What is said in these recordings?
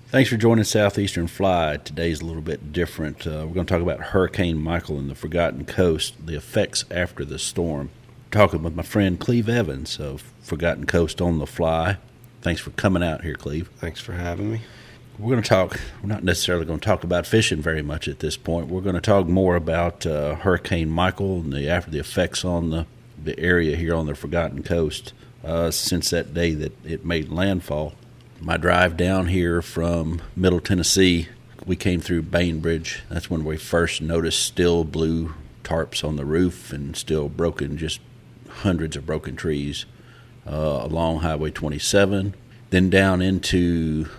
Thanks for joining Southeastern Fly. Today's a little bit different. We're going to talk about Hurricane Michael and the Forgotten Coast, the effects after the storm. Talking with my friend Cleve Evans of Forgotten Coast on the Fly. Thanks for coming out here, Cleve. Thanks for having me. We're not necessarily going to talk about fishing very much at this point. We're going to talk more about Hurricane Michael and the effects on the area here on the Forgotten Coast since that day that it made landfall. My drive down here from Middle Tennessee, we came through Bainbridge. That's when we first noticed still blue tarps on the roof and still broken, just hundreds of broken trees along Highway 27. Then down into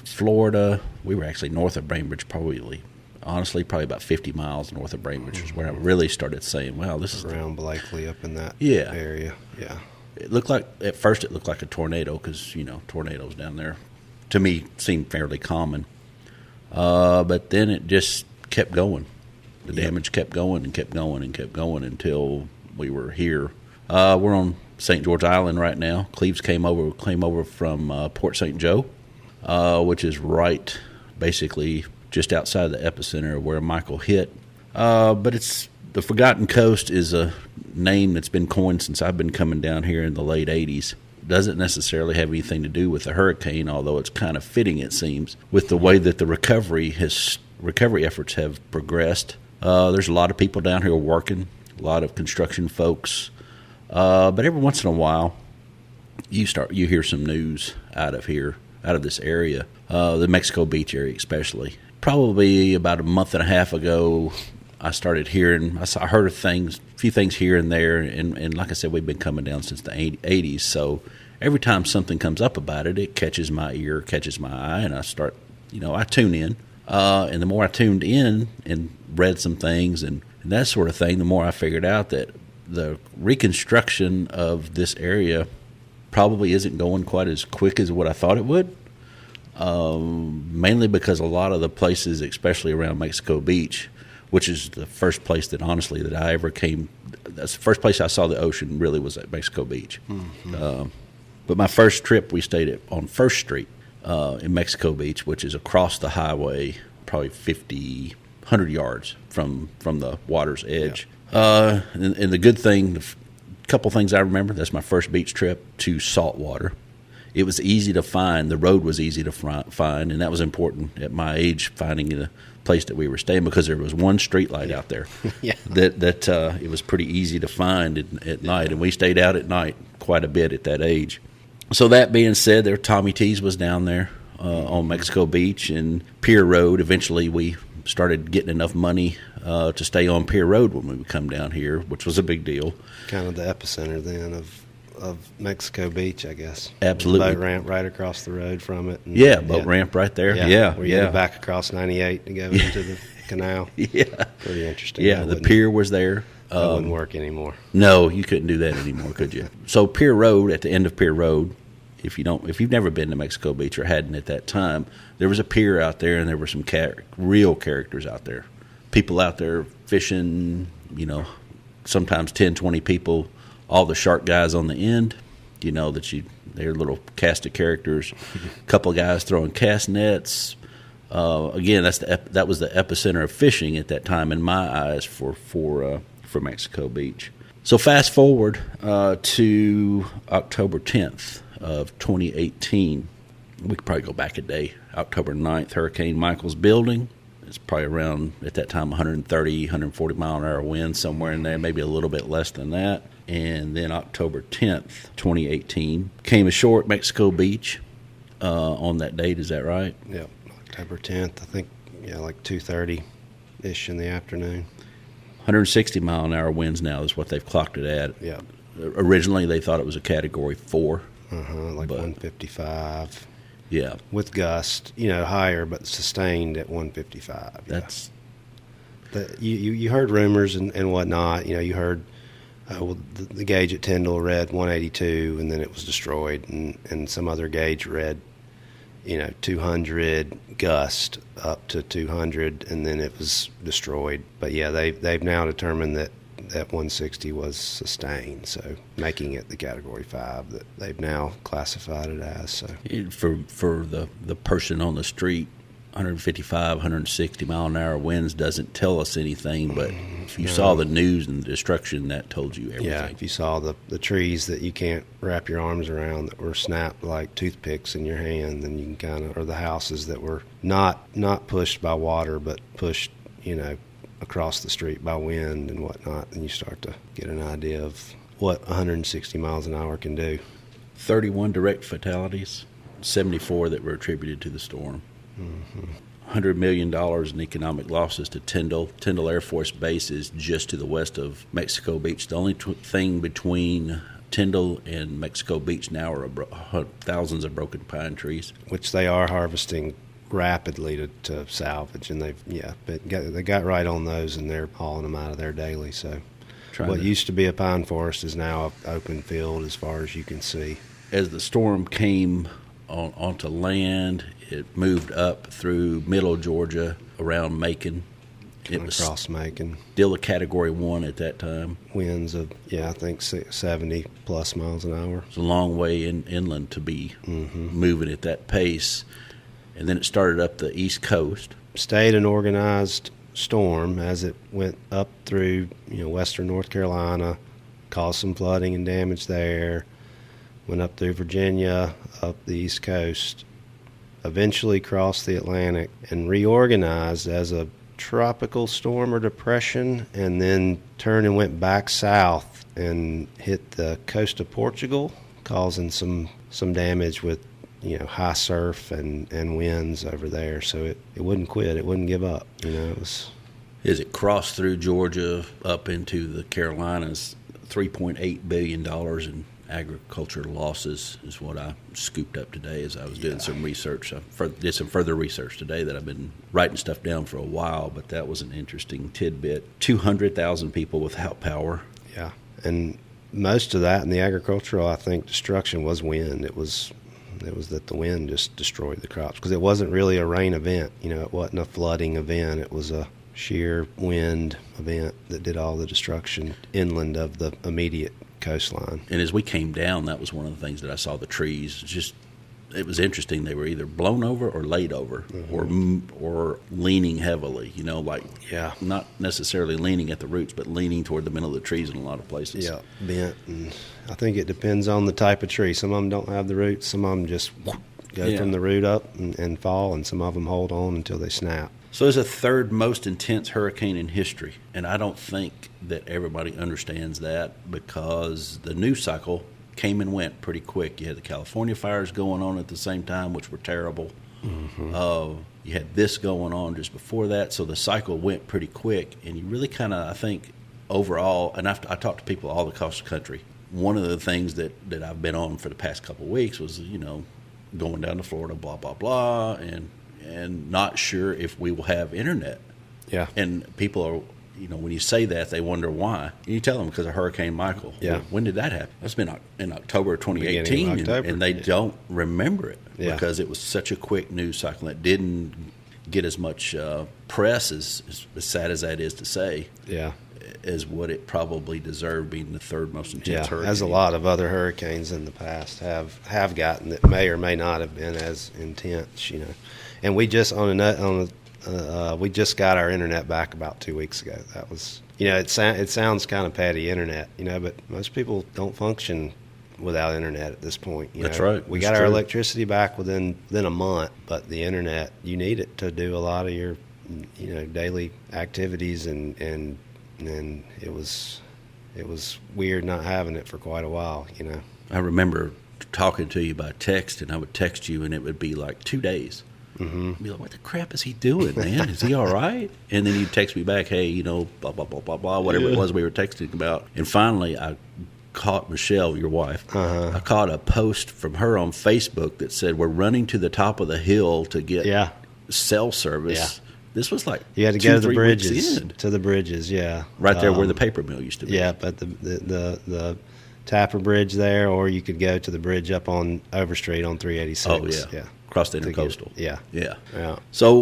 Florida. We were actually north of Bainbridge, probably about 50 miles north of Bainbridge is where I really started saying, well, this is around Blakely up in that area. Yeah. At first it looked like a tornado because, tornadoes down there, to me, seemed fairly common. But then it just kept going. The damage kept going and kept going and kept going until we were here. We're on St. George Island right now. Cleves came over from Port St. Joe, which is right basically just outside the epicenter of where Michael hit. But the Forgotten Coast is a name that's been coined since I've been coming down here in the late 80s. Doesn't necessarily have anything to do with the hurricane, although it's kind of fitting, it seems, with the way that the recovery efforts have progressed. There's a lot of people down here working, a lot of construction folks. But every once in a while, you hear some news out of this area, the Mexico Beach area especially. Probably about a month and a half ago, I started hearing, I heard of a few things here and there, and like I said, we've been coming down since the 80s, so every time something comes up about it, it catches my ear, catches my eye, and I start, I tune in. And the more I tuned in and read some things and that sort of thing, the more I figured out that the reconstruction of this area probably isn't going quite as quick as what I thought it would. Mainly because a lot of the places, especially around Mexico Beach, which is the first place that honestly that I ever came, that's the first place I saw the ocean really was at Mexico Beach. Mm-hmm. But my first trip, we stayed on First Street in Mexico Beach, which is across the highway, probably 100 yards from the water's edge. Yeah. And the good thing, a couple things I remember, that's my first beach trip to saltwater. It was easy to find. The road was easy to find, and that was important at my age, finding the place that we were staying, because there was one street light out there that it was pretty easy to find at night, and we stayed out at night quite a bit at that age. So that being said, Tommy T's was down there on Mexico Beach and Pier Road. Eventually we started getting enough money to stay on Pier Road when we would come down here, which was a big deal. Kind of the epicenter then of Mexico Beach, I guess. Absolutely. Boat ramp right across the road from it. Boat ramp right there. Where you go back across 98 to go into the canal. Yeah. Pretty interesting. Yeah, the pier was there. That wouldn't work anymore. No, you couldn't do that anymore, could you? So Pier Road, at the end of Pier Road, if you've never been to Mexico Beach or hadn't at that time, there was a pier out there, and there were some real characters out there. People out there fishing, sometimes 10, 20 people. All the shark guys on the end, they're little cast of characters. A couple of guys throwing cast nets. Again, that was the epicenter of fishing at that time in my eyes for Mexico Beach. So fast forward to October 10th of 2018. We could probably go back a day. October 9th, Hurricane Michael's building. It's probably around, at that time, 130, 140 mile an hour wind, somewhere in there, maybe a little bit less than that. And then October 10th, 2018, came ashore at Mexico Beach on that date. Is that right? Yeah, October 10th, I think, like 2:30-ish in the afternoon. 160 mile an hour winds now is what they've clocked it at. Yeah. Originally, they thought it was a Category 4. Like 155. Yeah. With gust, higher, but sustained at 155. That's... You heard rumors and whatnot. You heard the gauge at Tyndall read 182, and then it was destroyed, and some other gauge read, 200 gust up to 200, and then it was destroyed. But yeah, they've now determined that that 160 was sustained, so making it the Category 5 that they've now classified it as. So For the person on the street, 155, 160 mile an hour winds doesn't tell us anything, but if you saw the news and the destruction, that told you everything. Yeah, if you saw the trees that you can't wrap your arms around that were snapped like toothpicks in your hand, then you can kind of, or the houses that were not pushed by water but pushed, across the street by wind and whatnot, then you start to get an idea of what 160 miles an hour can do. 31 direct fatalities, 74 that were attributed to the storm. $100 million in economic losses to Tyndall. Tyndall Air Force Base is just to the west of Mexico Beach. The only thing between Tyndall and Mexico Beach now are thousands of broken pine trees, which they are harvesting rapidly to salvage, and they got right on those, and they're hauling them out of there daily. So what used to be a pine forest is now an open field as far as you can see. As the storm came onto land, it moved up through middle Georgia around Macon. It was across Macon. Still a Category 1 at that time. Winds of, I think 70 plus miles an hour. It's a long way inland to be moving at that pace. And then it started up the East Coast. Stayed an organized storm as it went up through western North Carolina, caused some flooding and damage there. Went up through Virginia, up the East Coast, eventually crossed the Atlantic and reorganized as a tropical storm or depression, and then turned and went back south and hit the coast of Portugal, causing some damage with high surf and winds over there. So it wouldn't quit, it wouldn't give up. As it crossed through Georgia up into the Carolinas, $3.8 billion in agriculture losses is what I scooped up today as I was doing some research. I did some further research today that I've been writing stuff down for a while, but that was an interesting tidbit. 200,000 people without power. Yeah, and most of that in the agricultural, I think, destruction was wind. It was that the wind just destroyed the crops, because it wasn't really a rain event. It wasn't a flooding event. It was a sheer wind event that did all the destruction inland of the immediate coastline. And as we came down, that was one of the things that I saw. The trees, it was interesting. They were either blown over or laid over, or leaning heavily. Not necessarily leaning at the roots, but leaning toward the middle of the trees in a lot of places. Yeah, bent. And I think it depends on the type of tree. Some of them don't have the roots. Some of them just go from the root up and fall, and some of them hold on until they snap. So it's the third most intense hurricane in history, and I don't think that everybody understands that, because the news cycle came and went pretty quick. You had the California fires going on at the same time, which were terrible. You had this going on just before that, so the cycle went pretty quick, and you really kind of, I think, overall, and I talked to people all across the country. One of the things that I've been on for the past couple of weeks was, going down to Florida, blah, blah, blah, and not sure if we will have internet. Yeah. And people are, when you say that, they wonder why. And you tell them because of Hurricane Michael. Yeah. Well, when did that happen? That's been in October of 2018, and they don't remember it because it was such a quick news cycle. It didn't get as much press, as sad as that is to say, as what it probably deserved, being the third most intense hurricane. As a lot of other hurricanes in the past have gotten, that may or may not have been as intense, And we just we just got our internet back about 2 weeks ago. That was, it sounds kind of petty, internet, but most people don't function without internet at this point. That's right. We got our electricity back within a month, but the internet, you need it to do a lot of your, daily activities, and it was weird not having it for quite a while. I remember talking to you by text, and I would text you, and it would be like 2 days. I'd be like, what the crap is he doing, man? Is he all right? And then he'd text me back, hey, blah, blah, blah, blah, blah, whatever it was we were texting about. And finally, I caught Michelle, your wife. I caught a post from her on Facebook that said, we're running to the top of the hill to get cell service. Yeah. This was like you had to go to the bridges. Right there where the paper mill used to be. Yeah, but the Tapper Bridge there, or you could go to the bridge up on Overstreet on 386. Oh, yeah. across the intercoastal. Yeah. So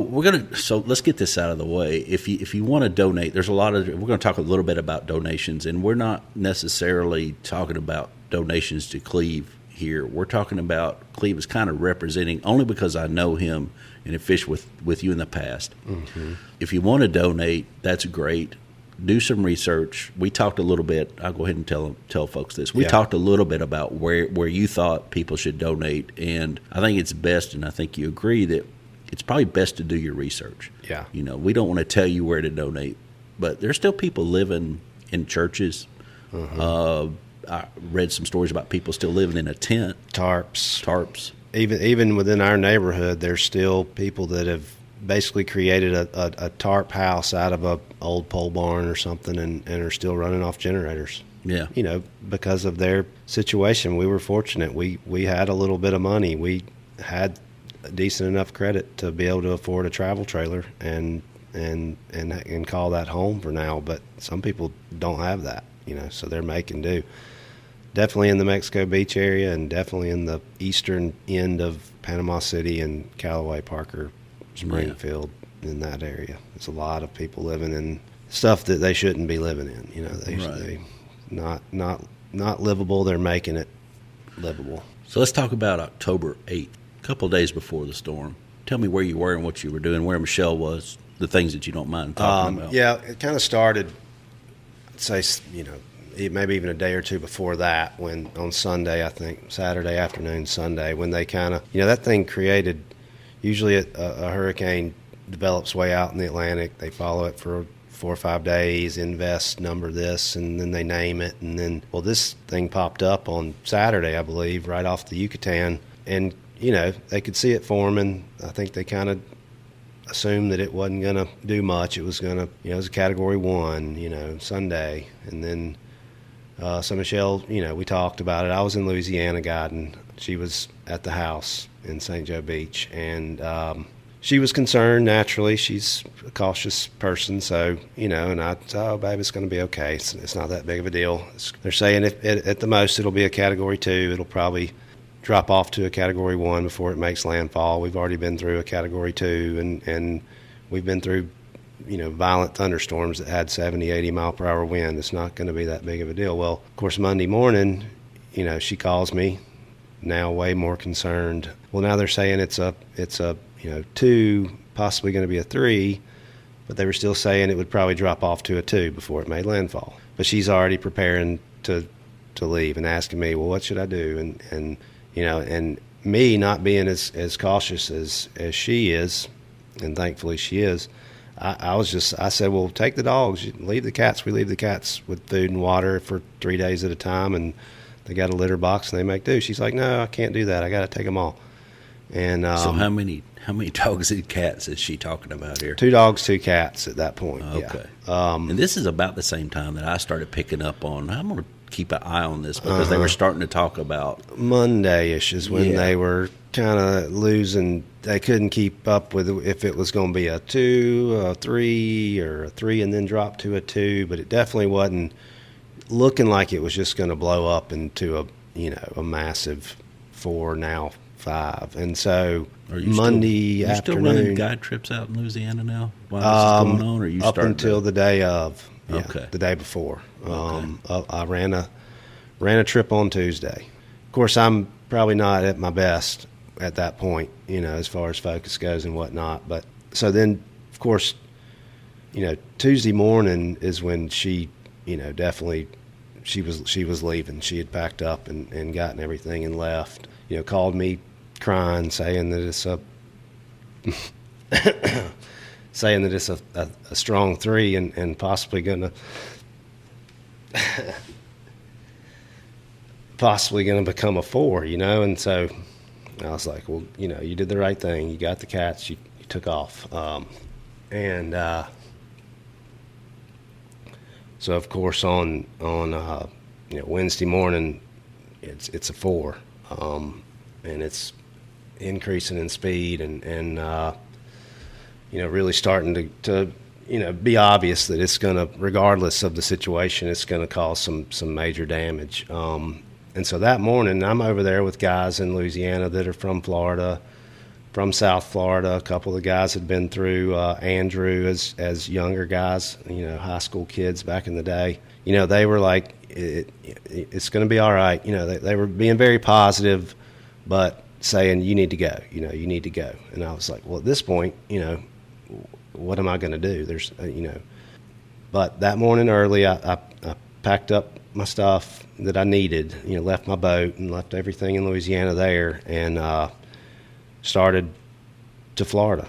let's get this out of the way. If you want to donate, there's a lot of. We're going to talk a little bit about donations, and we're not necessarily talking about donations to Cleve here. We're talking about Cleve is kind of representing, only because I know him and have fished with you in the past. Mm-hmm. If you want to donate, that's great. Do some research. We talked a little bit. I'll go ahead and tell folks this. We talked a little bit about where you thought people should donate, and I think it's best, and I think you agree that it's probably best to do your research. Yeah. We don't want to tell you where to donate, but there's still people living in churches. Mm-hmm. I read some stories about people still living in a tent. Tarps. Even within our neighborhood, there's still people that have basically created a tarp house out of a old pole barn or something and are still running off generators. Yeah. Because of their situation. We were fortunate. We had a little bit of money. We had a decent enough credit to be able to afford a travel trailer and call that home for now. But some people don't have that, so they're making do. Definitely in the Mexico Beach area and definitely in the eastern end of Panama City and Callaway, Parker, Springfield, in that area. There's a lot of people living in stuff that they shouldn't be living in. They not livable. They're making it livable. So let's talk about October 8th, a couple of days before the storm. Tell me where you were and what you were doing, where Michelle was, the things that you don't mind talking about. Yeah, it kind of started, I'd say, maybe even a day or two before that, when on Sunday, I think, Saturday afternoon, Sunday, when they kind of, that thing created, usually a hurricane develops way out in the Atlantic. They follow it for 4 or 5 days, invest, number this, and then they name it. And then, this thing popped up on Saturday, I believe, right off the Yucatan. And, they could see it forming. I think they kind of assumed that it wasn't going to do much. It was going to, it was a Category 1, Sunday. And then, so Michelle, we talked about it. I was in Louisiana guiding. She was at the house in St. Joe Beach. And she was concerned, naturally. She's a cautious person. So, and I said, oh, babe, it's going to be okay. It's not that big of a deal. They're saying at the most it'll be a Category 2. It'll probably drop off to a Category 1 before it makes landfall. We've already been through a Category 2, and we've been through violent thunderstorms that had 70, 80 mile per hour wind. It's not going to be that big of a deal. Well, of course, Monday morning, she calls me, now way more concerned. Well, now they're saying it's a 2, possibly going to be a 3, but they were still saying it would probably drop off to a 2 before it made landfall. But she's already preparing to leave and asking me, well, what should I do? And me not being as cautious as she is, and thankfully she is, I said, well, take the dogs, leave the cats. We leave the cats with food and water for 3 days at a time, and they got a litter box and they make do. She's like, no, I can't do that. I got to take them all. And so how many dogs and cats is she talking about here? 2 dogs, 2 cats at that point. Okay. Yeah. And this is about the same time that I started picking up on. I'm going to keep an eye on this because they were starting to talk about Monday-ish is when they were kind of losing. They couldn't keep up with if it was going to be a 2, a 3, or a 3 and then drop to a 2. But it definitely wasn't looking like it was just going to blow up into a massive 4, now 5. And so Monday afternoon. Are you still running guide trips out in Louisiana now while this is going on? Or are you up until the day of? Yeah, okay. The day before. Okay. I ran a trip on Tuesday. Of course, I'm probably not at my best at that point, as far as focus goes and whatnot. But so then, of course, Tuesday morning is when she, definitely she was leaving. She had packed up and gotten everything and left. Called me crying, saying that it's a strong 3 and possibly gonna become a 4, and so I was like, well, you did the right thing. You got the cats, you took off, and so of course on Wednesday morning it's a 4, and it's increasing in speed and really starting to be obvious that it's going to, regardless of the situation, it's going to cause some major damage. And so that morning, I'm over there with guys in Louisiana that are from Florida, from South Florida. A couple of the guys had been through Andrew as younger guys, high school kids back in the day. They were like, it's going to be all right. They were being very positive, but saying, you need to go, you need to go. And I was like, well, at this point, what am I going to do? There's, But that morning early, I packed up my stuff that I needed, left my boat and left everything in Louisiana there, and started to Florida,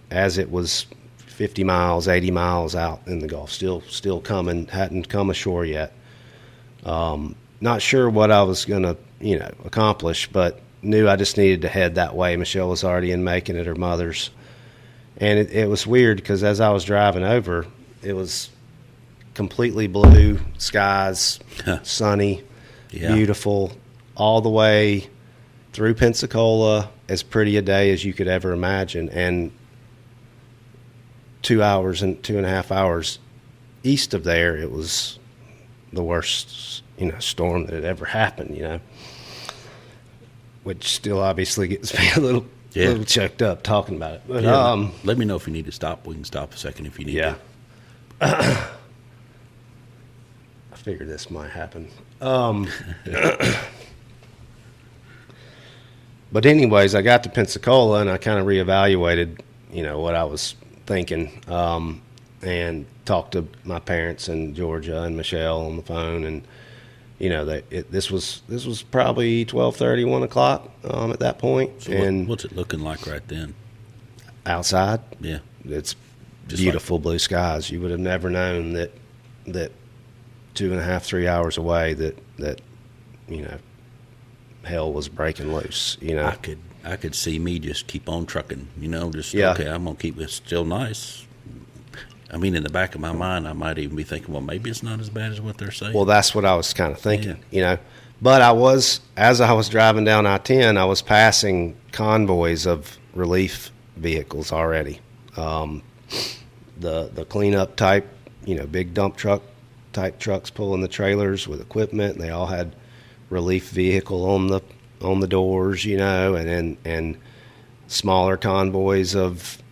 as it was 50 miles, 80 miles out in the Gulf, still coming, hadn't come ashore yet. Not sure what I was going to, accomplish, but knew I just needed to head that way. Michelle was already in Macon at her mother's. And it was weird because as I was driving over, it was completely blue skies, sunny, beautiful, all the way through Pensacola, as pretty a day as you could ever imagine. And 2 hours and 2.5 hours east of there, it was the worst, storm that had ever happened, which still obviously gets me a little choked up talking about it. But, let me know if you need to stop. We can stop a second if you need to. I figured this might happen. But anyways, I got to Pensacola and I kind of reevaluated, what I was thinking, and talked to my parents in Georgia and Michelle on the phone, and this was probably 12:30, 1 o'clock at that point. So and what's it looking like right then? Outside, yeah, it's just beautiful blue skies. You would have never known that 2.5, 3 hours away that hell was breaking loose. I could see me just keep on trucking. Okay, I'm gonna keep it still nice. I mean, in the back of my mind, I might even be thinking, well, maybe it's not as bad as what they're saying. Well, that's what I was kind of thinking, But as I was driving down I-10, I was passing convoys of relief vehicles already. The cleanup type, big dump truck type trucks pulling the trailers with equipment. And they all had relief vehicle on the doors, and smaller convoys of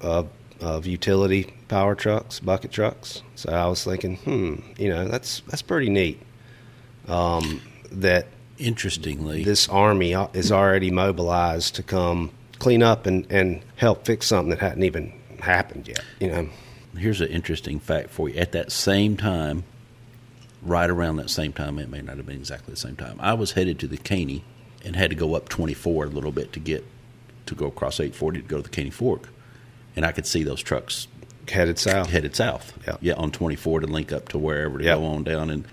utility power trucks, bucket trucks. So I was thinking, that's pretty neat. That interestingly, this Army is already mobilized to come clean up and help fix something that hadn't even happened yet. Here's an interesting fact for you. At that same time, right around that same time, it may not have been exactly the same time, I was headed to the Caney and had to go up 24 a little bit to go across 840 to go to the Caney Fork. And I could see those trucks headed south. Yeah, on 24 to link up to wherever to go on down. And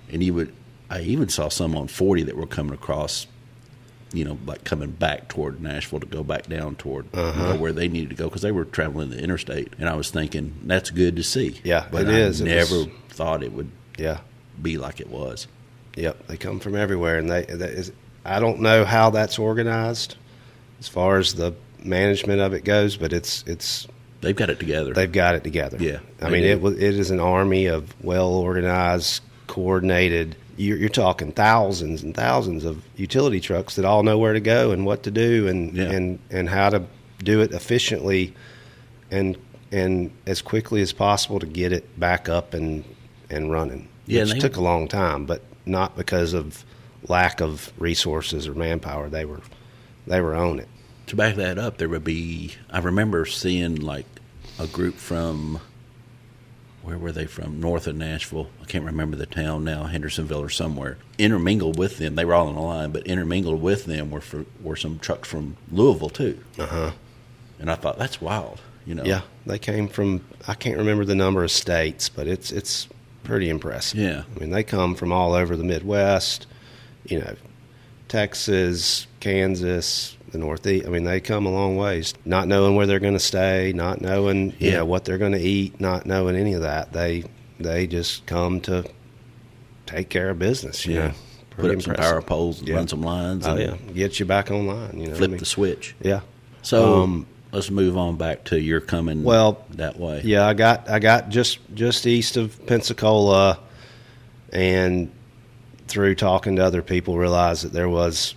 I even saw some on 40 that were coming across, like coming back toward Nashville to go back down toward where they needed to go because they were traveling the interstate. And I was thinking, that's good to see. Yeah, but it is. I never thought it would be like it was. Yep, they come from everywhere. And I don't know how that's organized as far as the management of it goes, but it's they've got it together. They've got it together. Yeah, I mean, it is an army of well-organized, coordinated. You're talking thousands and thousands of utility trucks that all know where to go and what to do and how to do it efficiently and as quickly as possible to get it back up and running. Yeah, Which took a long time, but not because of lack of resources or manpower. They were on it. To back that up, there would be, I remember seeing like a group from, where were they from? North of Nashville. I can't remember the town now, Hendersonville or somewhere. Intermingled with them, they were all on the line, but intermingled with them were some trucks from Louisville too. And I thought, that's wild, Yeah, they came from, I can't remember the number of states, but it's pretty impressive. Yeah. I mean, they come from all over the Midwest, Texas, Kansas, the Northeast. I mean, they come a long ways, not knowing where they're going to stay, not knowing what they're going to eat, not knowing any of that. They just come to take care of business. Put up impressive. Some power poles and run some lines. And get you back online. Flip the switch. Yeah. So let's move on back to your coming. That way. Yeah, I got just east of Pensacola, and through talking to other people, realized that there was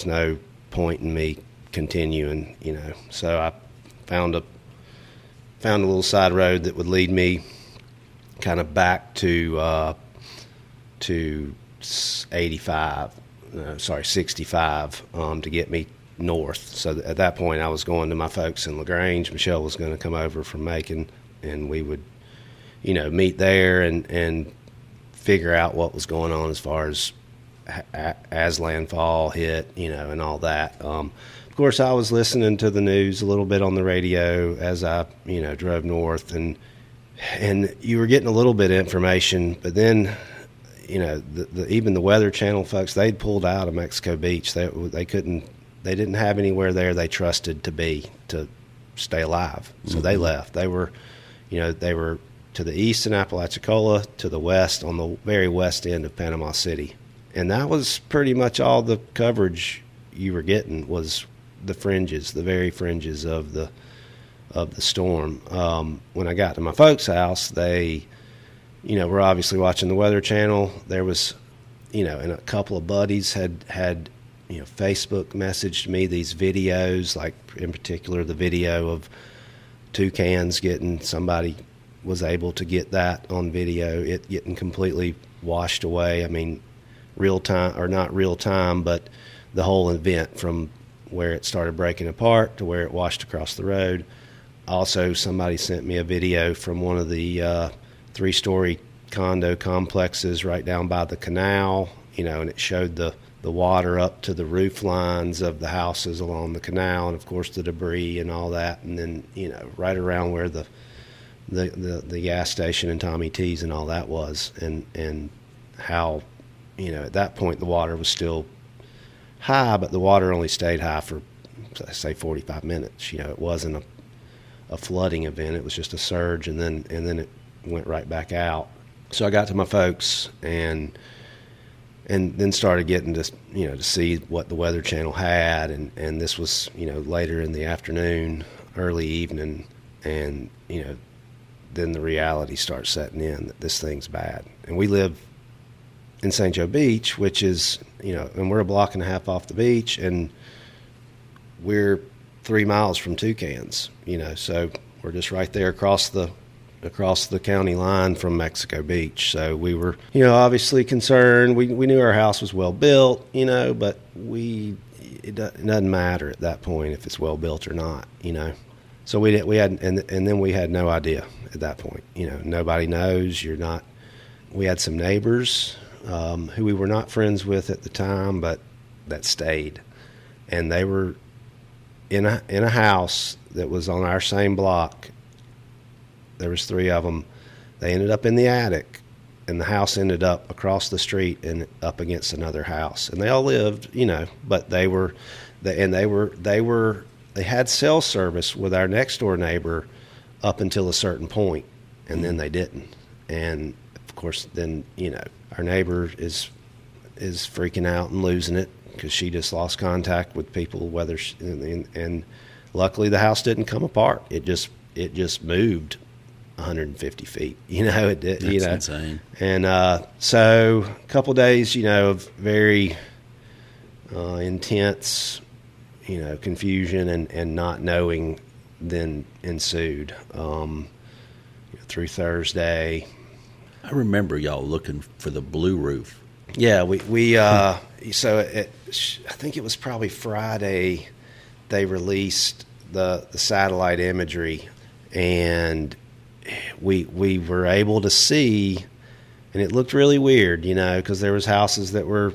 no point in me continue, and so I found a little side road that would lead me kind of back to 65 to get me north. So at that point I was going to my folks in LaGrange. Michelle was going to come over from Macon, and we would meet there and figure out what was going on as far as landfall hit, and all that. Of course, I was listening to the news a little bit on the radio as I, drove north, and you were getting a little bit of information, but then, even the Weather Channel folks, they'd pulled out of Mexico Beach. They didn't have anywhere there they trusted to stay alive, so they left. They were to the east in Apalachicola, to the west on the very west end of Panama City, and that was pretty much all the coverage you were getting was the very fringes of the storm. When I got to my folks' house, they, were obviously watching the Weather Channel. There was, and a couple of buddies had Facebook messaged me these videos, like in particular the video of toucans somebody was able to get that on video, it getting completely washed away. I mean, real time, or not real time, but the whole event from where it started breaking apart to where it washed across the road. Also, somebody sent me a video from one of the 3-story condo complexes right down by the canal, and it showed the water up to the roof lines of the houses along the canal, and of course the debris and all that, and then right around where the gas station and Tommy T's and all that was, and how at that point the water was still high, but the water only stayed high for, say, 45 minutes. It wasn't a flooding event. It was just a surge, and then it went right back out. So I got to my folks and then started getting to see what the Weather Channel had, and this was later in the afternoon, early evening, and then the reality starts setting in that this thing's bad. And we live in St. Joe Beach, which is, and we're a block and a half off the beach, and we're 3 miles from toucans, so we're just right there across the county line from Mexico Beach. So we were, obviously concerned. We knew our house was well built, but it doesn't matter at that point if it's well built or not, So we had, and then we had no idea at that point. Nobody knows. We had some neighbors who we were not friends with at the time, but that stayed, and they were in a house that was on our same block. There was 3 of them. They ended up in the attic, and the house ended up across the street and up against another house. And they all lived, but they had cell service with our next door neighbor up until a certain point, and then they didn't. And of course, then our neighbor is freaking out and losing it because she just lost contact with people. And luckily the house didn't come apart. It just moved 150 feet. It did. That's insane. And so a couple days, of very intense, confusion and not knowing then ensued through Thursday. I remember y'all looking for the blue roof. Yeah, we so I think it was probably Friday they released the satellite imagery, and we were able to see, and it looked really weird, because there was houses that were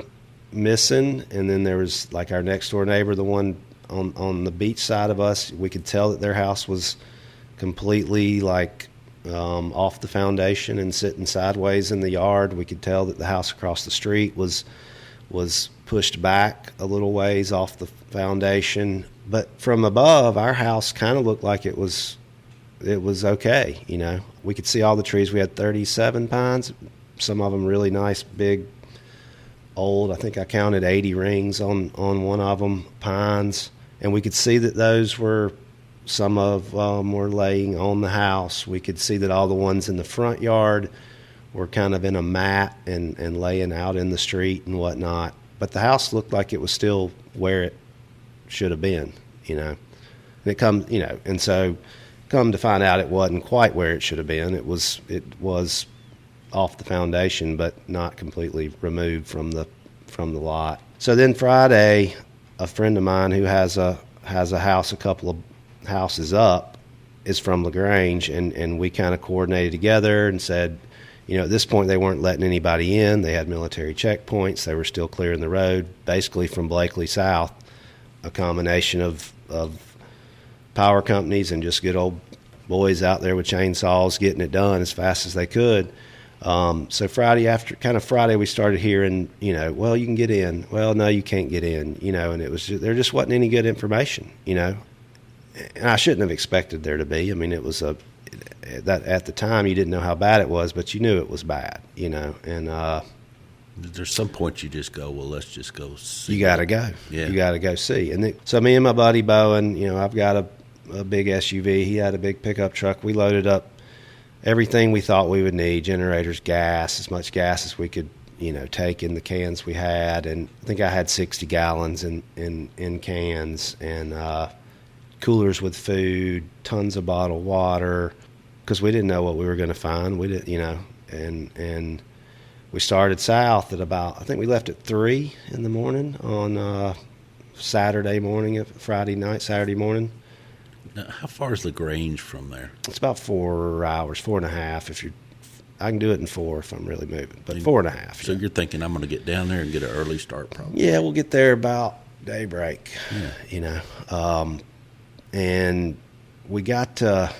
missing, and then there was like our next door neighbor, the one on the beach side of us. We could tell that their house was completely off the foundation and sitting sideways in the yard. We could tell that the house across the street was pushed back a little ways off the foundation, but from above, our house kind of looked like it was okay. We could see all the trees. We had 37 pines, some of them really nice, big, old. I think I counted 80 rings on one of them, pines, and we could see that those were, some of them were laying on the house. We could see that all the ones in the front yard were kind of in a mat and laying out in the street and whatnot. But the house looked like it was still where it should have been. you know. And it comes, you know, and so come to find out it wasn't quite where it should have been. It was off the foundation, but not completely removed from the lot. So then Friday, a friend of mine who has a house a couple of houses up is from LaGrange, and we kind of coordinated together and said, you know, at this point they weren't letting anybody in. They had military checkpoints. They were still clearing the road, basically from Blakely south, a combination of power companies and just good old boys out there with chainsaws getting it done as fast as they could. So Friday we started hearing, you know, well, you can get in. Well, no, you can't get in, you know, and it was there just wasn't any good information, you know, and I shouldn't have expected there to be. I mean, it was that at the time you didn't know how bad it was, but you knew it was bad, you know, and there's some point you just go, well, let's just go see. You got to go. Yeah. You got to go see. And so me and my buddy Bowen, you know, I've got a big SUV. He had a big pickup truck. We loaded up everything we thought we would need, generators, gas, as much gas as we could, you know, take in the cans we had. And I think I had 60 gallons in cans, and coolers with food, tons of bottled water, because we didn't know what we were going to find. We didn't, you know, and we started south at about, I think we left at 3 in the morning on Saturday morning, Friday night, Saturday morning. Now, how far is LaGrange from there? It's about 4 hours, 4.5 I can do it in 4 if I'm really moving, but 4.5. So you're thinking I'm going to get down there and get an early start probably? Yeah, we'll get there about daybreak, you know. And we got to,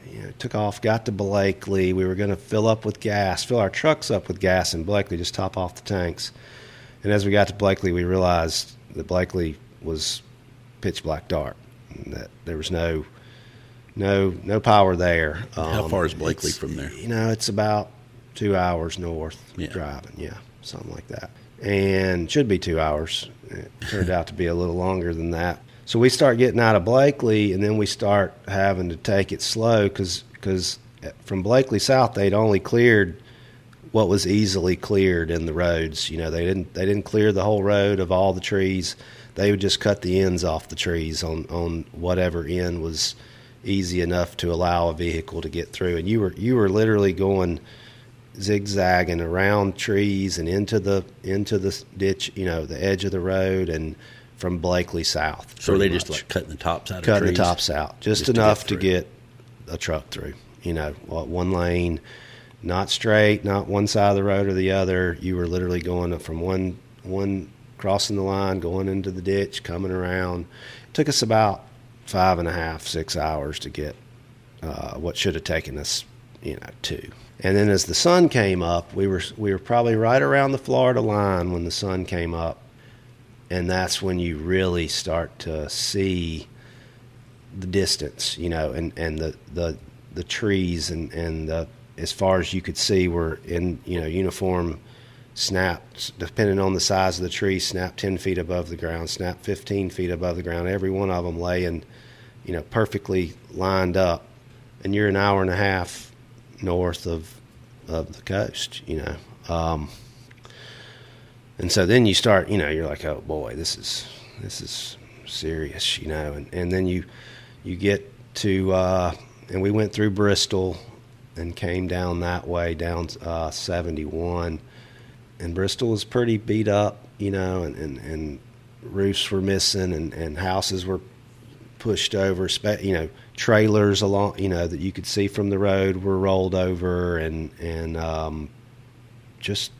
you know, took off, got to Blakely. We were going to fill our trucks up with gas in Blakely, just top off the tanks. And as we got to Blakely, we realized that Blakely was pitch black dark, and that there was no power there. How far is Blakely from there? You know, it's about 2 hours north driving, something like that. And should be 2 hours. It turned out to be a little longer than that. So we start getting out of Blakely, and then we start having to take it slow because from Blakely south they'd only cleared what was easily cleared in the roads. You know, they didn't clear the whole road of all the trees. They would just cut the ends off the trees on whatever end was easy enough to allow a vehicle to get through. And you were literally going zigzagging around trees and into the ditch, you know, the edge of the road, and from Blakely south. So they just like cutting the tops out of trees? Cutting the tops out, just enough to get a truck through. You know, one lane, not straight, not one side of the road or the other. You were literally going from one crossing the line, going into the ditch, coming around. It took us about 5.5, 6 hours to get what should have taken us, you know, 2. And then as the sun came up, we were probably right around the Florida line when the sun came up. And that's when you really start to see the distance, you know, and the trees and as far as you could see were in, you know, uniform snapped, depending on the size of the tree, snapped 10 feet above the ground, snapped 15 feet above the ground, every one of them laying, you know, perfectly lined up. And you're an hour and a half north of the coast, you know. And so then you start, you know, you're like, oh boy, this is serious, you know. And then you get to, and we went through Bristol and came down that way, down 71. And Bristol was pretty beat up, you know, and roofs were missing, and houses were pushed over, you know, trailers along, you know, that you could see from the road were rolled over and just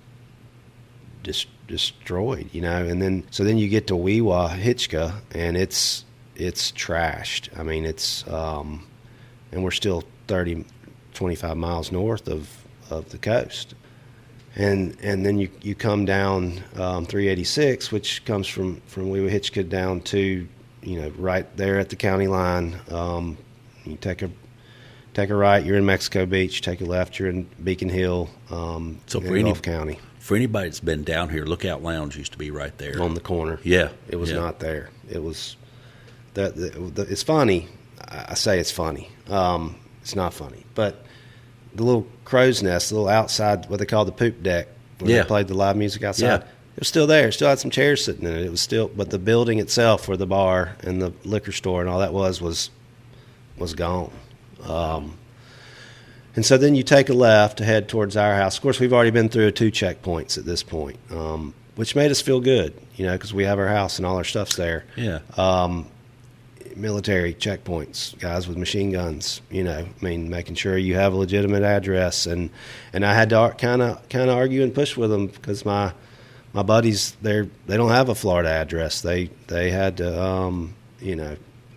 destroyed, you know. And then you get to Weewa, Hitchka, and it's trashed. I mean, it's and we're still 25 miles north of the coast. And then you come down 386, which comes from Weewa, Hitchka down to, you know, right there at the county line. You take a right, you're in Mexico Beach. Take a left, you're in Beacon Hill, so in Gulf County. For anybody that's been down here, Lookout Lounge used to be right there on the corner. Yeah, it was not there. It was it's funny. I say it's funny. It's not funny, but the little crow's nest, the little outside, what they call the poop deck, where they played the live music outside. Yeah. It was still there. It still had some chairs sitting in it. It was still, but the building itself, where the bar and the liquor store and all that was gone. And so then you take a left to head towards our house. Of course, we've already been through 2 checkpoints at this point, which made us feel good, because we have our house and all our stuff's there. Yeah. Military checkpoints, guys with machine guns, making sure you have a legitimate address. And I had to kind of argue and push with them because my buddies, they don't have a Florida address. They had to,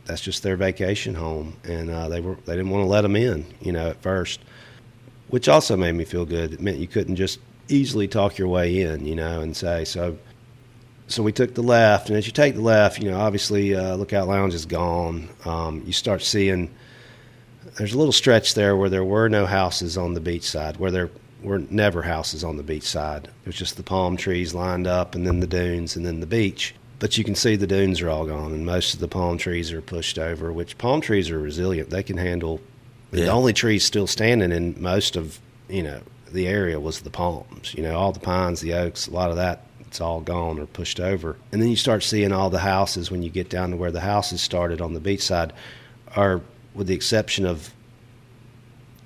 that's just their vacation home, and they didn't want to let them in, at first, which also made me feel good. It meant you couldn't just easily talk your way in, and say so. So we took the left, and as you take the left, obviously Lookout Lounge is gone. You start seeing there's a little stretch there where there were no houses on the beach side, where there were never houses on the beach side. It was just the palm trees lined up, and then the dunes, and then the beach. But you can see the dunes are all gone, and most of the palm trees are pushed over, which palm trees are resilient. They can handle The only trees still standing in most of, the area was the palms. All the pines, the oaks, a lot of that, it's all gone or pushed over. And then you start seeing all the houses when you get down to where the houses started on the beach side are, with the exception of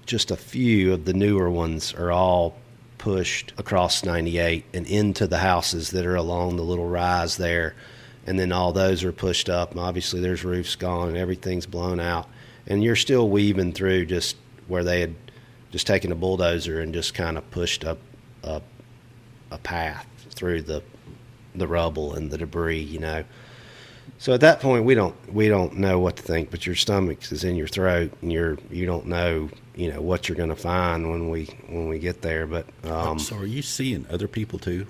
just a few of the newer ones, are all pushed across 98 and into the houses that are along the little rise there. And then all those are pushed up. And obviously there's roofs gone and everything's blown out. And you're still weaving through just where they had just taken a bulldozer and just kind of pushed up a path through the rubble and the debris, So at that point we don't know what to think, but your stomach is in your throat and you don't know, what you're going to find when we get there. But so are you seeing other people too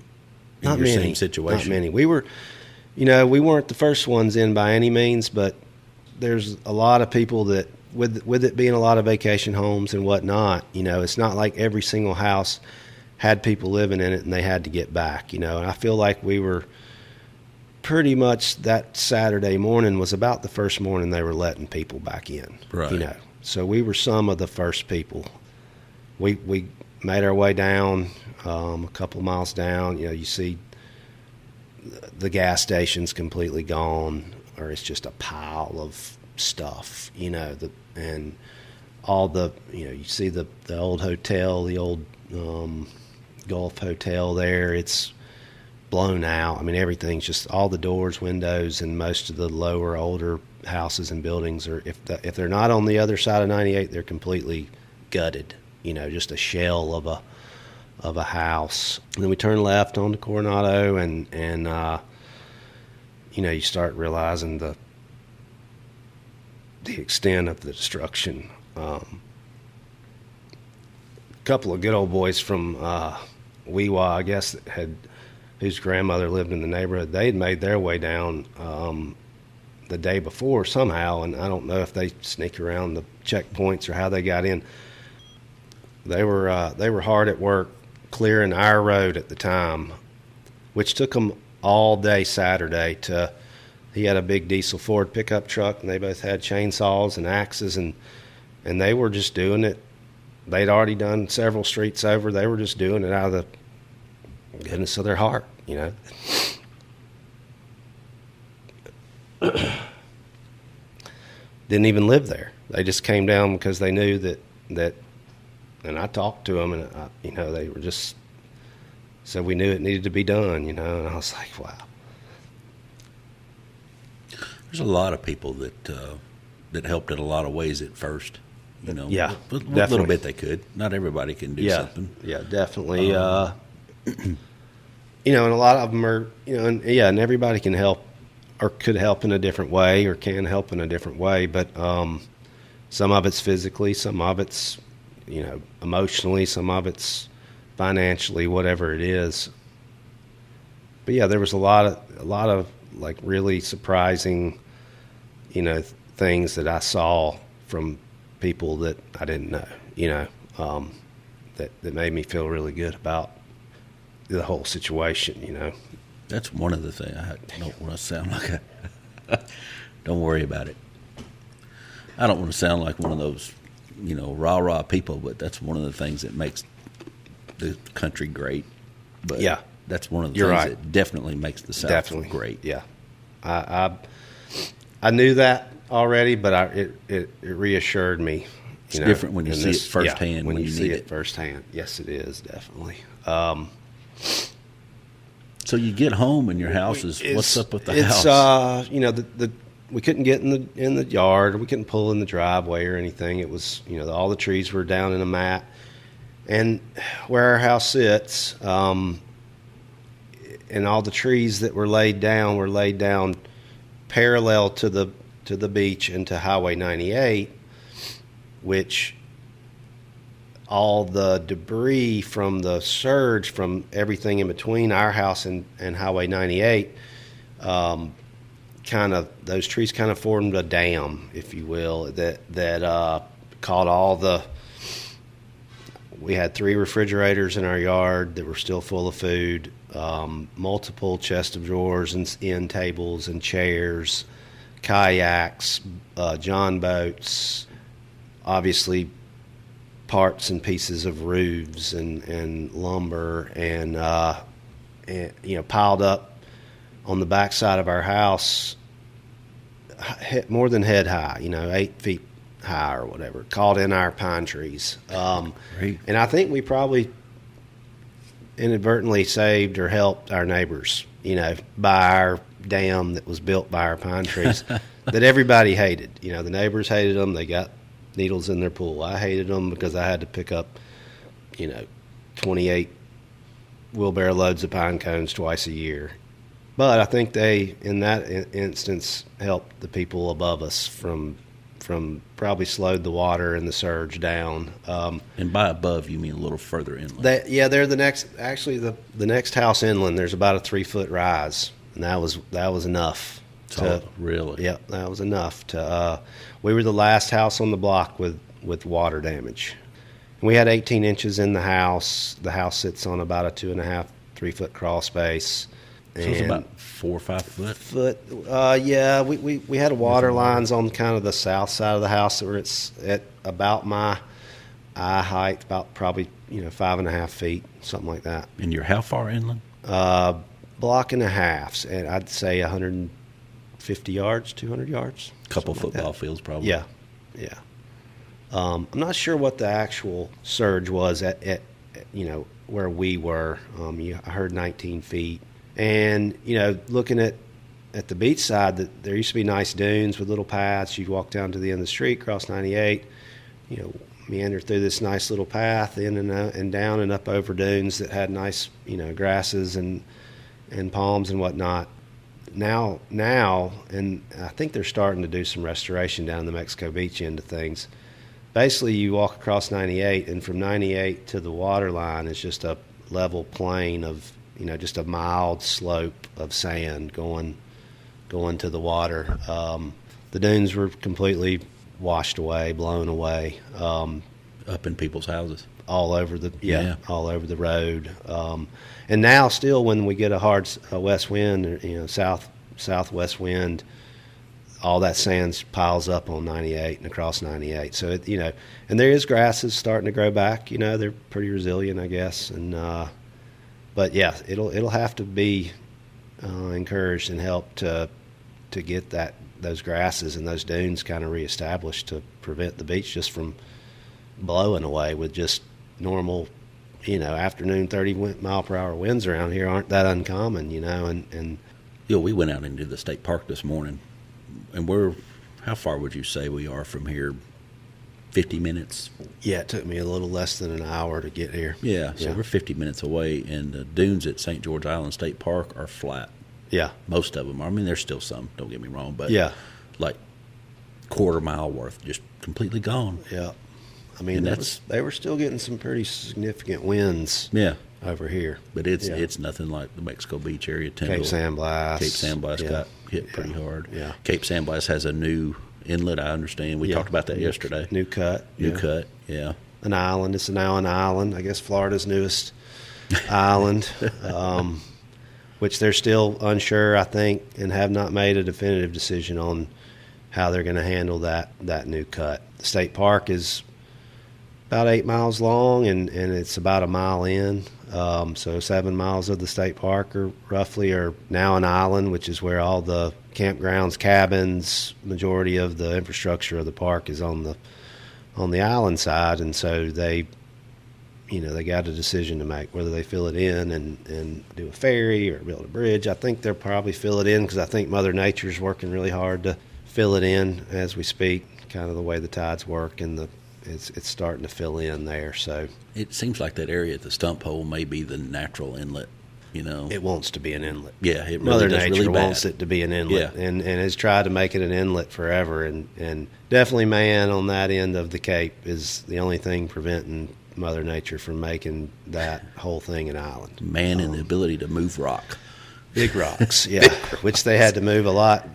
in not your many, same situation? Not many. We were, we weren't the first ones in by any means, but there's a lot of people that with it being a lot of vacation homes and whatnot, it's not like every single house had people living in it and they had to get back, and I feel like we were pretty much, that Saturday morning was about the first morning they were letting people back in, right? So we were some of the first people. We made our way down a couple of miles down. You see the gas station's completely gone, or it's just a pile of stuff, and all the, you see the old hotel, the old Gulf Hotel there, it's blown out. I mean, everything's just, all the doors, windows, and most of the lower, older houses and buildings are, if they're not on the other side of 98, they're completely gutted, just a shell of a house. And then we turn left onto Coronado, and you start realizing the extent of the destruction. A couple of good old boys from Weewa, I guess, whose grandmother lived in the neighborhood, they had made their way down the day before somehow, and I don't know if they sneaked around the checkpoints or how they got in. They were hard at work clearing our road at the time, which took them all day Saturday he had a big diesel Ford pickup truck, and they both had chainsaws and axes, and they were just doing it. They'd already done several streets over. They were just doing it out of the goodness of their heart, Didn't even live there. They just came down because they knew that, and I talked to them, and they were just, so we knew it needed to be done, and I was like, wow. There's a lot of people that helped in a lot of ways at first, Yeah, with a little bit they could. Not everybody can do something. Yeah, definitely. And a lot of them are, and everybody can help or could help in a different way or can help in a different way. But some of it's physically, some of it's, emotionally, some of it's financially, whatever it is. But yeah, there was a lot of like really surprising, things that I saw from people that I didn't know, that made me feel really good about the whole situation, That's one of the things. I don't want to sound like don't worry about it. I don't want to sound like one of those, rah-rah people, but that's one of the things that makes the country great. But yeah, that's one of the You're things right. that definitely makes the South Definitely great. Yeah, I knew that already, but it reassured me. It's different when you see it firsthand. Yeah, when you see need it firsthand. Yes, it is definitely. So you get home and your house is what's up with the house? It's we couldn't get in the yard, or we couldn't pull in the driveway or anything. It was all the trees were down in a mat, and where our house sits, and all the trees that were laid down parallel to the beach and to Highway 98, which all the debris from the surge from everything in between our house and Highway 98, those trees kind of formed a dam, if you will, that caught all the. We had 3 refrigerators in our yard that were still full of food, multiple chest of drawers and end tables and chairs, kayaks, john boats, obviously parts and pieces of roofs and lumber and piled up on the backside of our house, more than head high, 8 feet high or whatever, caught in our pine trees. Great. And I think we probably inadvertently saved or helped our neighbors, by our dam that was built by our pine trees that everybody hated. The neighbors hated them. They got needles in their pool. I hated them because I had to pick up, 28 wheelbarrow loads of pine cones twice a year. But I think they, in that instance, helped the people above us from probably slowed the water and the surge down. And by above, you mean a little further inland? They're the next house inland. There's about a 3-foot rise, and that was enough. Really? Yeah, that was enough to. We were the last house on the block with water damage. We had 18 inches in the house. The house sits on about a 2.5, 3-foot crawl space. So it's about 4 or 5 foot. Yeah. We had water lines on kind of the south side of the house that were at about my eye height, about probably 5.5 feet, something like that. And you're how far inland? Block and a half, and I'd say 150 yards, 200 yards. Couple football fields, probably. Yeah. I'm not sure what the actual surge was at where we were. I heard 19 feet. And, looking at the beach side, there used to be nice dunes with little paths. You'd walk down to the end of the street, cross 98, meander through this nice little path in and down and up over dunes that had nice, grasses and palms and whatnot. Now, and I think they're starting to do some restoration down the Mexico Beach end of things. Basically, you walk across 98, and from 98 to the water line is just a level plain of, just a mild slope of sand going to the water. The dunes were completely washed away, blown away. Up in people's houses. All over all over the road. And now, still, when we get a hard west wind, southwest wind, all that sand piles up on 98 and across 98. So and there is grasses starting to grow back. They're pretty resilient, I guess. And but yeah, it'll have to be encouraged and helped to get those grasses and those dunes kind of reestablished to prevent the beach just from blowing away with just normal, afternoon 30-mile-per-hour winds around here aren't that uncommon, and we went out into the state park this morning, and how far would you say we are from here? 50 minutes? Yeah, it took me a little less than an hour to get here. Yeah, so we're 50 minutes away, and the dunes at St. George Island State Park are flat. Yeah. Most of them are. I mean, there's still some, don't get me wrong, but like quarter mile worth just completely gone. Yeah. I mean, they were still getting some pretty significant winds over here. But it's nothing like the Mexico Beach area. Cape San Blas got hit pretty hard. Yeah. Cape San Blas has a new inlet, I understand. We talked about that yesterday. New cut. Yeah. An island. It's now an island. I guess Florida's newest island, which they're still unsure, I think, and have not made a definitive decision on how they're going to handle that new cut. The state park is about 8 miles long, and it's about a mile in. So 7 miles of the state park are now an island, which is where all the campgrounds, cabins, majority of the infrastructure of the park is on the island side. And so they got a decision to make whether they fill it in and do a ferry or build a bridge. I think they'll probably fill it in because I think Mother Nature's working really hard to fill it in as we speak, kind of the way the tides work, and it's starting to fill in there. So it seems like that area at the stump hole may be the natural inlet. It wants to be an inlet. Yeah, it really Mother does Nature really bad. wants it to be an inlet, Yeah. and has tried to make it an inlet forever. And definitely, man, on that end of the Cape is the only thing preventing Mother Nature from making that whole thing an island. Man, and the ability to move rock. Big rocks, yeah, which they had to move a lot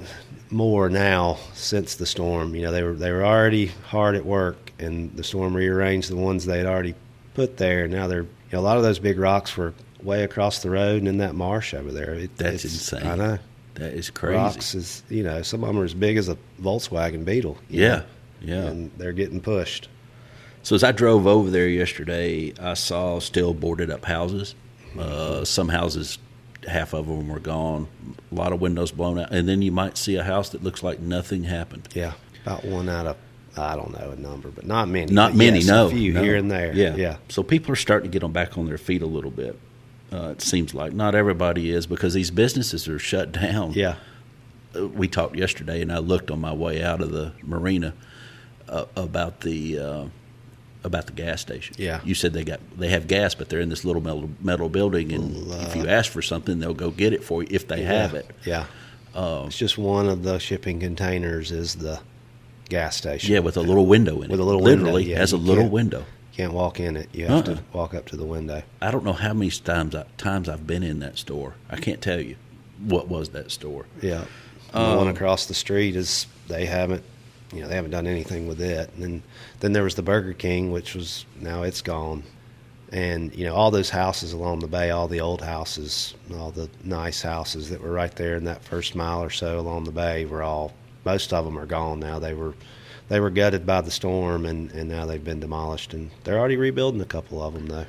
more now since the storm. They were already hard at work, and the storm rearranged the ones they had already put there. Now they're a lot of those big rocks were way across the road and in that marsh over there. That's insane. I know. That is crazy. Rocks is, some of them are as big as a Volkswagen Beetle. Yeah. And they're getting pushed. So as I drove over there yesterday, I saw still boarded up houses. Some houses, half of them were gone. A lot of windows blown out. And then you might see a house that looks like nothing happened. Yeah, about one out of, I don't know a number, but not many. Not many, yes, no. A few no. here and there. Yeah. So people are starting to get back on their feet a little bit. It seems like not everybody is, because these businesses are shut down. Yeah. We talked yesterday, and I looked on my way out of the marina about the gas station. Yeah. You said they have gas, but they're in this little metal building, and if you ask for something, they'll go get it for you if they have it. Yeah. It's just one of the shipping containers is the gas station. Yeah, with a little window in it. With a little Literally window. Yeah, has a you little can't- window. Can't walk in it. You have to walk up to the window. I don't know how many times I've been in that store. I can't tell you what was that store. Yeah. The one across the street is they haven't done anything with it. And then there was the Burger King, which was now it's gone. And all those houses along the bay, all the old houses, all the nice houses that were right there in that first mile or so along the bay most of them are gone now. They were gutted by the storm, and now they've been demolished, and they're already rebuilding a couple of them though.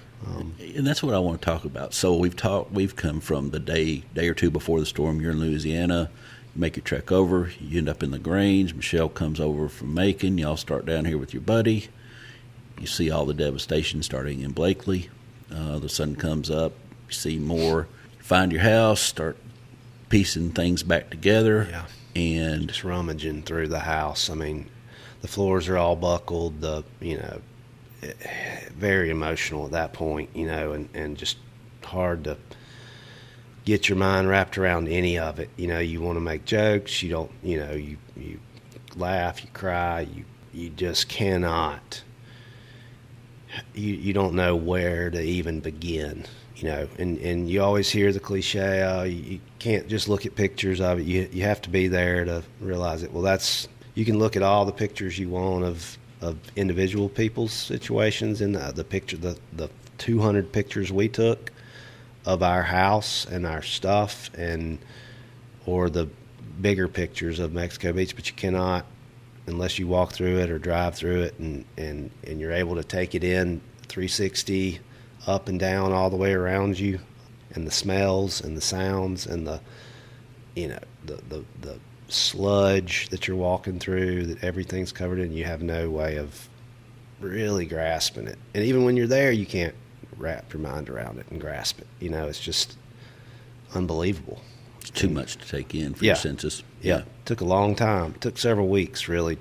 And that's what I want to talk about. So we've come from the day or two before the storm. You're in Louisiana. You make your trek over. You end up in LaGrange. Michelle comes over from Macon. Y'all start down here with your buddy. You see all the devastation starting in Blakely. The sun comes up. You see more. Find your house. Start piecing things back together. Yeah. And Just rummaging through the house. I mean, the floors are all buckled. Very emotional at that point, and just hard to get your mind wrapped around any of it. You want to make jokes. You don't. You laugh. You cry. You just cannot. You don't know where to even begin. And you always hear the cliche. You can't just look at pictures of it. You have to be there to realize it. Well, you can look at all the pictures you want of individual people's situations, and the 200 pictures we took of our house and our stuff, or the bigger pictures of Mexico Beach, but you cannot, unless you walk through it or drive through it, and you're able to take it in 360 up and down all the way around you, and the smells and the sounds and the sludge that you're walking through, that everything's covered in. You have no way of really grasping it, and even when you're there, you can't wrap your mind around it and grasp it. It's just unbelievable. it's too much to take in for your senses. Yeah. It took a long time. It took several weeks really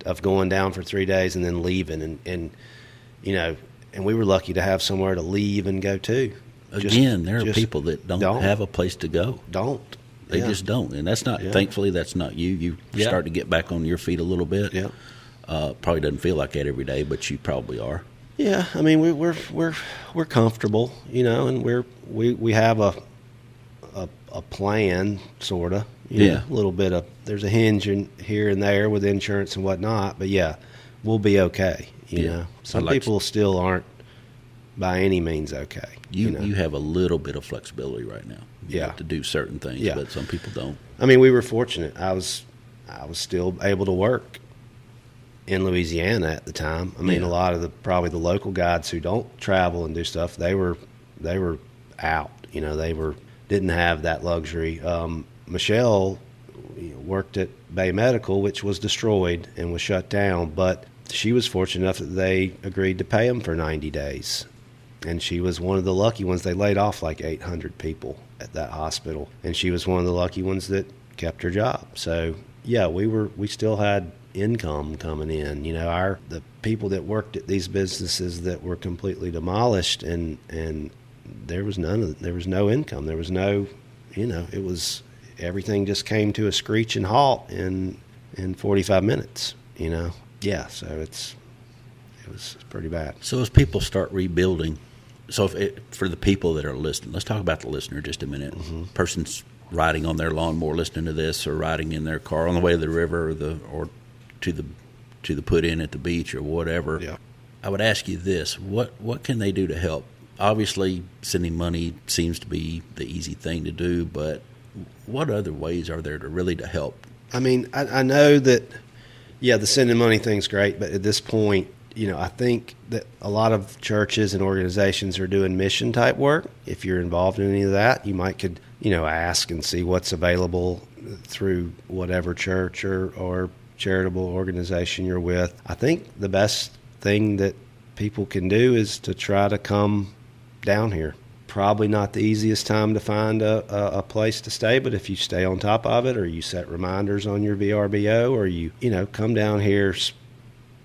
of going down for 3 days and then leaving, and we were lucky to have somewhere to leave and go to. Again, there are people that don't have a place to go. They just don't, and that's not. Thankfully, that's not you. You start to get back on your feet a little bit. Yeah, probably doesn't feel like that every day, but you probably are. Yeah, I mean we're comfortable, and we have a plan, sort of. A little bit of there's a hinge in here and there with insurance and whatnot, but we'll be okay. Some people still aren't by any means okay. You have a little bit of flexibility right now. You have to do certain things, but some people don't. I mean, we were fortunate. I was still able to work in Louisiana at the time. I mean, a lot of probably the local guides who don't travel and do stuff, they were out. They didn't have that luxury. Michelle worked at Bay Medical, which was destroyed and was shut down, but she was fortunate enough that they agreed to pay them for 90 days. And she was one of the lucky ones. They laid off like 800 people at that hospital, and she was one of the lucky ones that kept her job. So yeah, we still had income coming in. The people that worked at these businesses that were completely demolished, and there was no income. There was no, it was, everything just came to a screeching halt in 45 minutes. Yeah, so it was pretty bad. So as people start rebuilding, for the people that are listening, let's talk about the listener just a minute. Mm-hmm. Person's riding on their lawnmower listening to this, or riding in their car on the way to the river, or to the put in at the beach or whatever. Yeah. I would ask you this: what can they do to help? Obviously, sending money seems to be the easy thing to do, but what other ways are there to help? I mean, I know that, the sending money thing's great, but at this point, I think that a lot of churches and organizations are doing mission type work. If you're involved in any of that, you could ask and see what's available through whatever church or charitable organization you're with. I think the best thing that people can do is to try to come down here. Probably not the easiest time to find a place to stay, but if you stay on top of it, or you set reminders on your VRBO, or you come down here,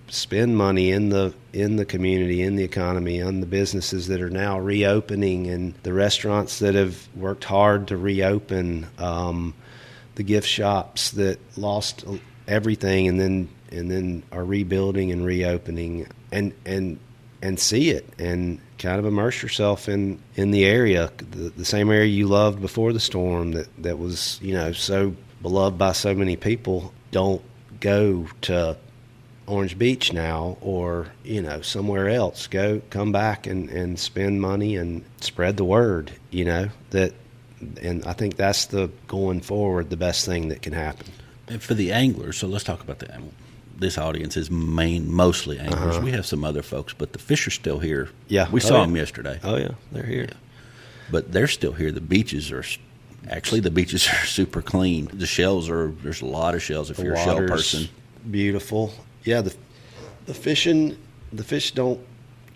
spend money in the community, in the economy, on the businesses that are now reopening, and the restaurants that have worked hard to reopen, the gift shops that lost everything and then are rebuilding and reopening, and see it, and kind of immerse yourself in the area, the same area you loved before the storm, that was so beloved by so many people. Don't go to Orange Beach now, or somewhere else. Come back and spend money and spread the word. And I think that's the going forward, the best thing that can happen. And for the anglers, so let's talk about this audience is mostly anglers. Uh-huh. We have some other folks, but the fish are still here. Yeah, we saw them yesterday. Oh yeah, they're here. Yeah. But they're still here. The beaches are super clean. There's a lot of shells if you're a shell person. Beautiful. Yeah, the fish don't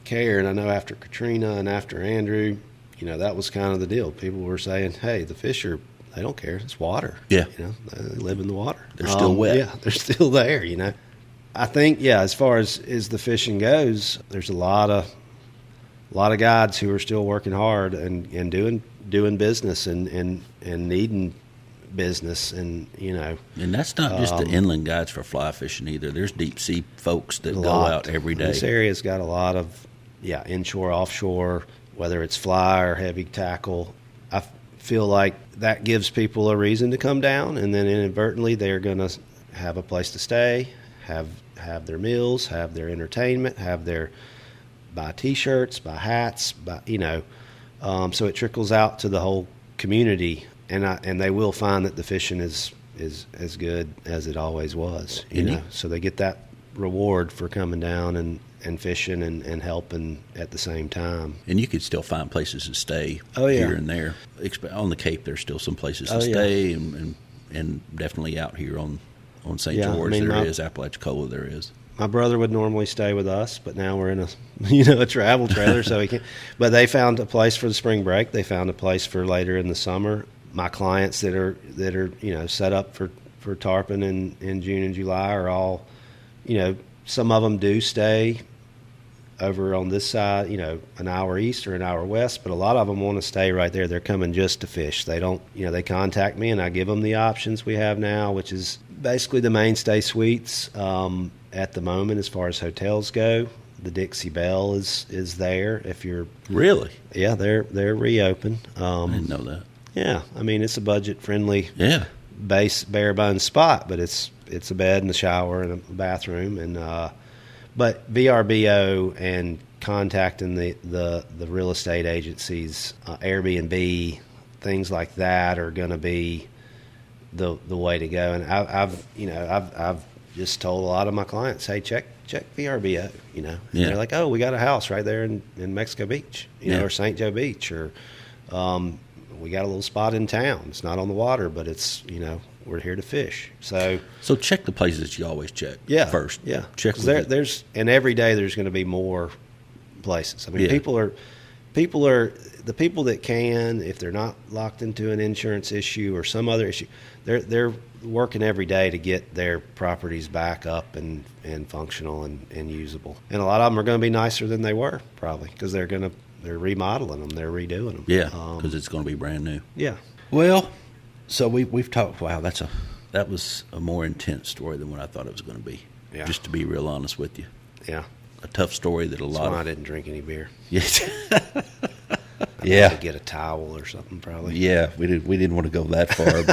care. And I know after Katrina and after Andrew, that was kind of the deal. People were saying, hey, the fish they don't care. It's water. Yeah. They live in the water. They're still wet. Yeah, they're still there, I think, as far as the fishing goes, there's a lot of guides who are still working hard and doing business and needing business, and And that's not just the inland guides for fly fishing either. There's deep sea folks that go out every day. This area's got a lot of inshore, offshore, whether it's fly or heavy tackle. I feel like that gives people a reason to come down, and then inadvertently they're going to have a place to stay, have their meals, have their entertainment, buy T-shirts, buy hats, so it trickles out to the whole community, and they will find that the fishing is as good as it always was. So they get that reward for coming down and fishing and helping at the same time. And you could still find places to stay here and there. On the Cape, there's still some places to stay, and definitely out here on St. George there is. Apalachicola there is. My brother would normally stay with us, but now we're in a travel trailer, so he can't. But they found a place for the spring break. They found a place for later in the summer. My clients that are set up for tarpon in June and July are all, some of them do stay over on this side, an hour east or an hour west, but a lot of them want to stay right there. They're coming just to fish. They don't, they contact me and I give them the options we have now, which is basically the mainstay suites at the moment as far as hotels go. The Dixie Belle is there if you're... Really? Yeah, they're reopened. I didn't know that. Yeah, I mean, it's a budget-friendly base bare-bones spot, but it's a bed and a shower and a bathroom, and but VRBO and contacting the real estate agencies, Airbnb, things like that are going to be the way to go. And I've just told a lot of my clients, hey, check VRBO, you know. And Yeah. they're like, oh, we got a house right there in Mexico Beach, you Yeah. know, or St. Joe Beach, or we got a little spot in town. It's not on the water, but it's, you know, we're here to fish. So check the places that you always check first. Yeah. Check 'Cause with there's and every day there's going to be more places. I mean, Yeah. people are the people that can, if they're not locked into an insurance issue or some other issue, they're working every day to get their properties back up and functional and usable. And a lot of them are going to be nicer than they were, probably, because they're remodeling them, they're redoing them. Yeah, because it's going to be brand new. Yeah. Well, so we've talked. Wow, that was a more intense story than what I thought it was going to be. Yeah. Just to be real honest with you, Yeah. a tough story that a That's lot why I of didn't drink any beer. yes. I Yeah. had to get a towel or something, probably. Yeah, we didn't want to go that far,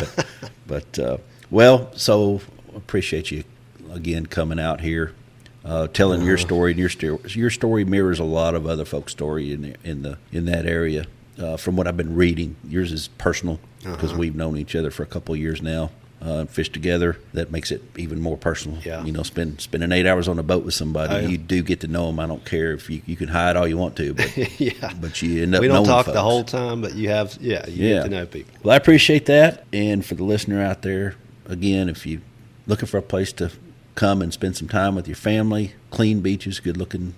but well, so appreciate you again coming out here, telling your story, and your story mirrors a lot of other folks' story in that area. From what I've been reading, yours is personal because we've known each other for a couple of years now. Fish together, that makes it even more personal. Yeah. You know, spending 8 hours on a boat with somebody, Oh, yeah. you do get to know them. I don't care if you can hide all you want to, but Yeah. but you end up We don't knowing talk folks. the whole time, but you get to know people. Well, I appreciate that. And for the listener out there, again, if you're looking for a place to come and spend some time with your family, clean beaches, good looking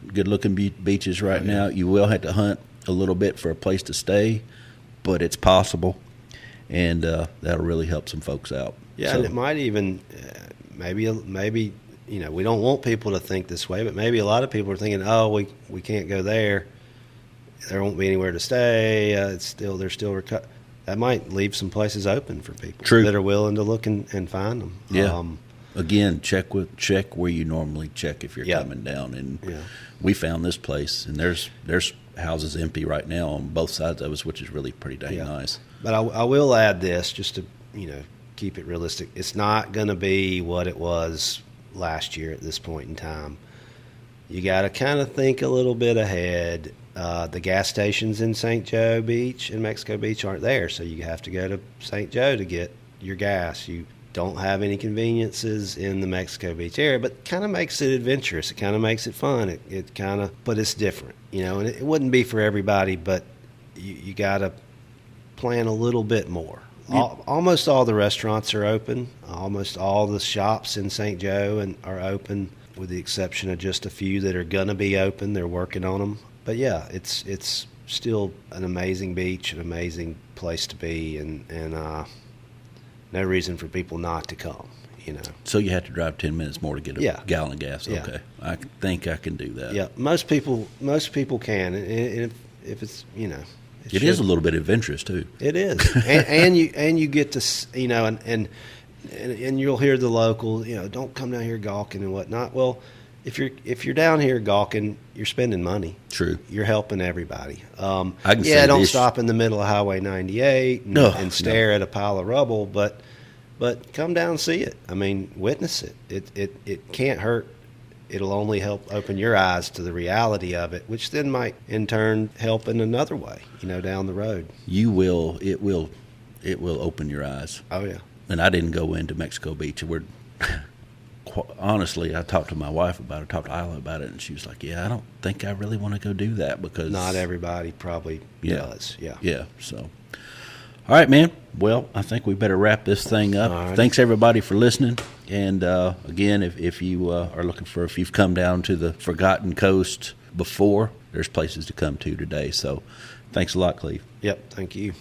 beaches right now, you will have to hunt a little bit for a place to stay, but it's possible, and that'll really help some folks out. Yeah, So- and it might even maybe you know, we don't want people to think this way, but maybe a lot of people are thinking, oh, we can't go there. There won't be anywhere to stay. They're still that might leave some places open for people True. that are willing to look and find them. Yeah. Again, check where you normally check if you're Yeah. coming down. And Yeah. we found this place, and there's houses empty right now on both sides of us, which is really pretty dang Yeah. nice. But I will add this just to, you know, keep it realistic. It's not going to be what it was last year at this point in time. You got to kind of think a little bit ahead. The gas stations in St. Joe Beach and Mexico Beach aren't there, so you have to go to St. Joe to get your gas. You don't have any conveniences in the Mexico Beach area, but kind of makes it adventurous. It kind of makes it fun. But it's different, you know, and it wouldn't be for everybody, but you got to plan a little bit more. Almost all the restaurants are open. Almost all the shops in St. Joe are open, with the exception of just a few that are going to be open. They're working on them. But yeah, it's still an amazing beach, an amazing place to be, and no reason for people not to come, you know. So you have to drive 10 minutes more to get a Yeah. gallon of gas. Yeah. Okay. I think I can do that. Yeah, most people can, and if it's, you know. It is a little bit adventurous too. It is, and you get to, you know, and you'll hear the local, you know, don't come down here gawking and whatnot. Well, if you're down here gawking, you're spending money. True. You're helping everybody. I can say don't this- stop in the middle of Highway 98 and stare at a pile of rubble, but come down and see it. I mean, witness it. It can't hurt. It'll only help open your eyes to the reality of it, which then might in turn help in another way, you know, down the road. You will. It will open your eyes. Oh yeah. And I didn't go into Mexico Beach. Honestly, I talked to my wife about it, talked to Isla about it, and she was like, yeah, I don't think I really want to go do that because Not everybody probably does. Yeah. Yeah. So, all right, man. Well, I think we better wrap this thing up. All right. Thanks, everybody, for listening. And again, if you are looking if you've come down to the Forgotten Coast before, there's places to come to today. So, thanks a lot, Cleve. Yep. Thank you.